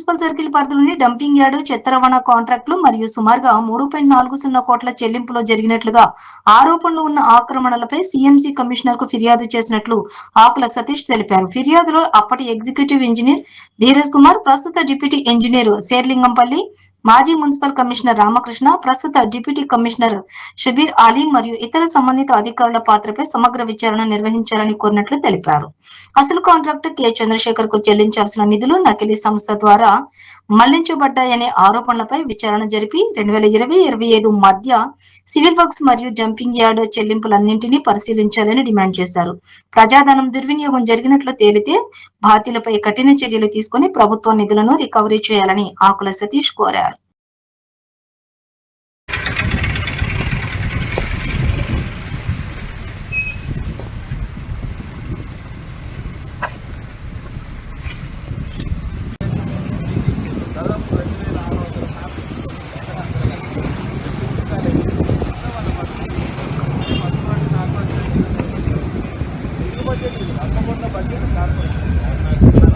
Municipal circle పరిధిలోని dumping yard, చెత్త రవాణా కాంట్రాక్టులు మరియు సుమారుగా 3.40 కోట్ల చెల్లింపులో జరిగినట్లుగా ఆరోపణలు ఉన్న ఆక్రమణలపై సీఎంసీ కమిషనర్ కు ఫిర్యాదు చేసినట్లు ఆకుల సతీష్ తెలిపారు. ఫిర్యాదులో అప్పటి ఎగ్జిక్యూటివ్ ఇంజనీర్ ధీరజ్ కుమార్, ప్రస్తుత డిప్యూటీ ఇంజనీర్ శేర్లింగంపల్లి, మాజీ మున్సిపల్ కమిషనర్ రామకృష్ణ, ప్రస్తుత డిప్యూటీ కమిషనర్ షబీర్ అలీ మరియు ఇతర సంబంధిత అధికారుల పాత్రపై సమగ్ర విచారణ నిర్వహించాలని కోరినట్లు తెలిపారు. అసలు కాంట్రాక్టర్ కె చంద్రశేఖర్ కు చెల్లించాల్సిన నిధులు నకిలీ సంస్థ ద్వారా మళ్లించబడ్డాయనే ఆరోపణలపై విచారణ జరిపి 2020-25 మధ్య సివిల్ వర్క్స్ మరియు డంపింగ్ యార్డ్ చెల్లింపులన్నింటినీ పరిశీలించాలని డిమాండ్ చేశారు. ప్రజాధనం దుర్వినియోగం జరిగినట్లు తేలితే బాధ్యులపై కఠిన చర్యలు తీసుకుని ప్రభుత్వ నిధులను రికవరీ చేయాలని ఆకుల సతీష్ కోరారు. బడ్జెట్